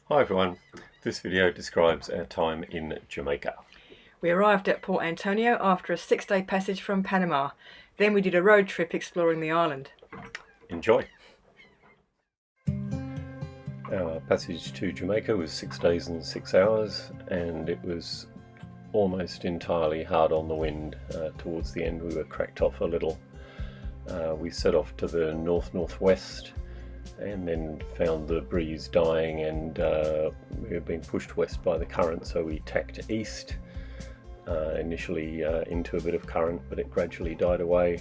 Hi everyone, this video describes our time in Jamaica. We arrived at Port Antonio after a 6-day passage from Panama. Then we did a road trip exploring the island. Enjoy! Our passage to Jamaica was 6 days and 6 hours, and it was almost entirely hard on the wind. Towards the end we were cracked off a little. We set off to the north-northwest and then found the breeze dying, and we were being pushed west by the current, so we tacked east, initially into a bit of current, but it gradually died away.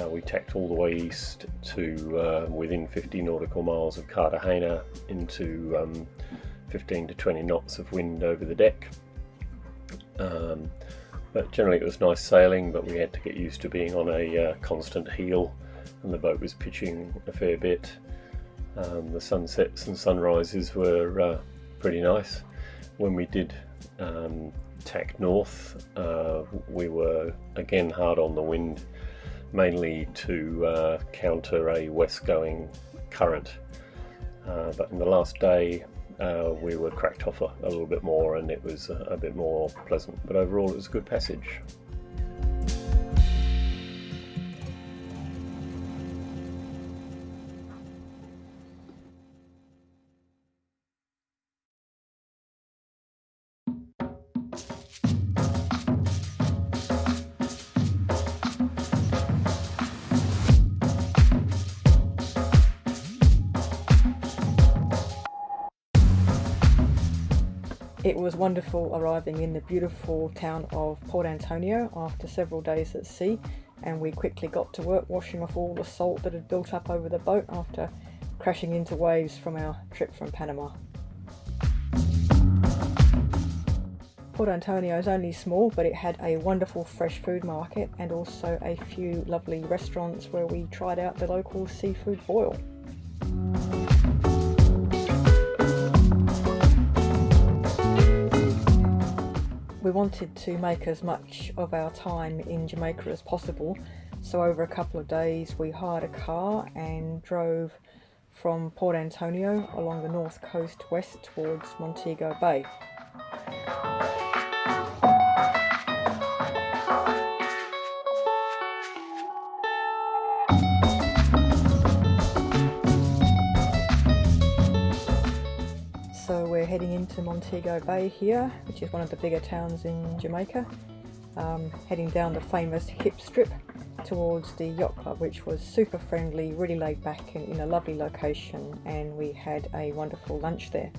We tacked all the way east to within 50 nautical miles of Cartagena, into 15 to 20 knots of wind over the deck. But generally it was nice sailing, but we had to get used to being on a constant heel, and the boat was pitching a fair bit. The sunsets and sunrises were pretty nice. When we did tack north, we were again hard on the wind, mainly to counter a west-going current. But in the last day we were cracked off a little bit more, and it was a bit more pleasant. But overall it was a good passage. It was wonderful arriving in the beautiful town of Port Antonio after several days at sea, and we quickly got to work washing off all the salt that had built up over the boat after crashing into waves from our trip from Panama. Port Antonio is only small, but it had a wonderful fresh food market and also a few lovely restaurants where we tried out the local seafood boil. We wanted to make as much of our time in Jamaica as possible, so over a couple of days we hired a car and drove from Port Antonio along the north coast west towards Montego Bay. So we're heading into Montego Bay here, which is one of the bigger towns in Jamaica, heading down the famous hip strip towards the yacht club, which was super friendly, really laid back and in a lovely location, and we had a wonderful lunch there.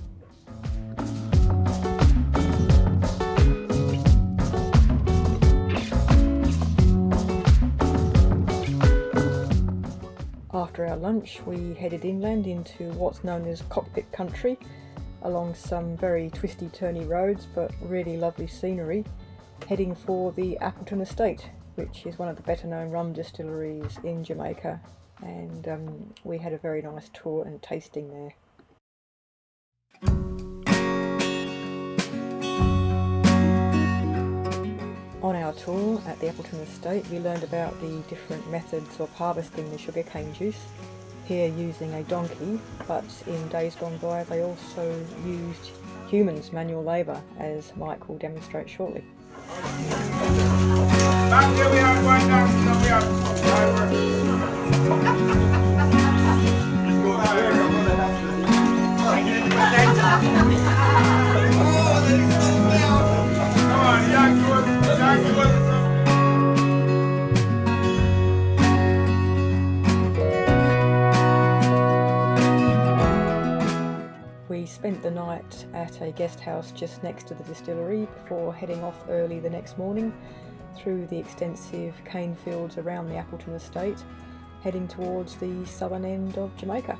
After our lunch we headed inland into what's known as cockpit country, along some very twisty-turny roads but really lovely scenery, heading for the Appleton Estate, which is one of the better known rum distilleries in Jamaica, and we had a very nice tour and tasting there. On our tour at the Appleton Estate we learned about the different methods of harvesting the sugarcane juice, here using a donkey, but in days gone by they also used humans' manual labour, as Mike will demonstrate shortly. We spent the night at a guest house just next to the distillery before heading off early the next morning through the extensive cane fields around the Appleton Estate, heading towards the southern end of Jamaica.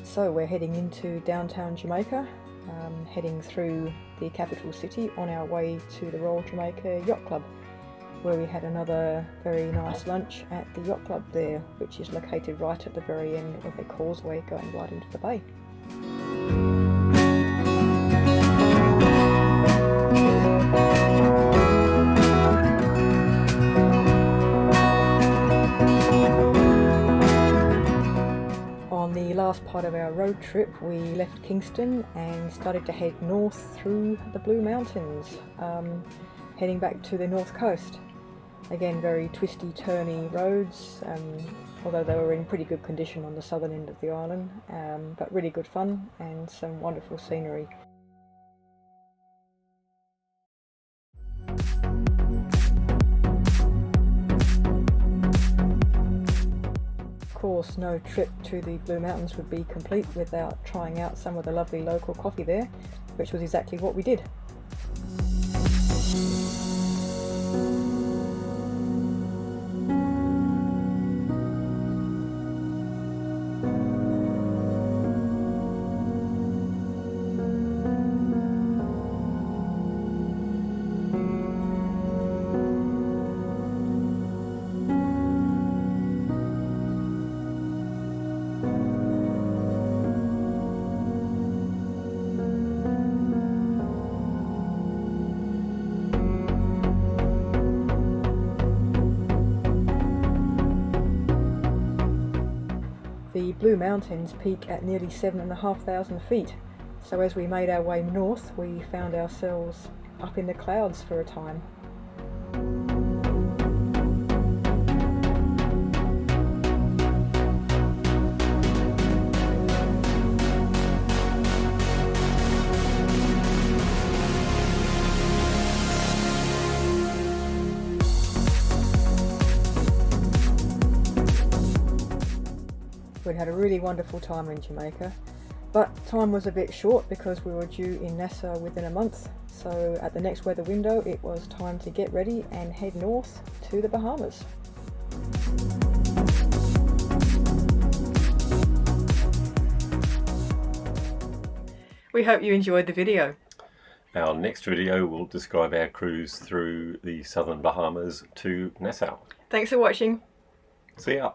So we're heading into downtown Jamaica, heading through the capital city on our way to the Royal Jamaica Yacht Club. where we had another very nice lunch at the yacht club there, which is located right at the very end of a causeway going right into the bay. On the last part of our road trip, we left Kingston and started to head north through the Blue Mountains, heading back to the north coast. Again, very twisty, turny roads, although they were in pretty good condition on the southern end of the island, but really good fun and some wonderful scenery. Of course, no trip to the Blue Mountains would be complete without trying out some of the lovely local coffee there, which was exactly what we did. The Blue Mountains peak at nearly 7,500 feet, so as we made our way north we found ourselves up in the clouds for a time. We'd had a really wonderful time in Jamaica, but time was a bit short because we were due in Nassau within a month, so at the next weather window it was time to get ready and head north to the Bahamas. We hope you enjoyed the video. Our next video will describe our cruise through the southern Bahamas to Nassau. Thanks for watching. See ya!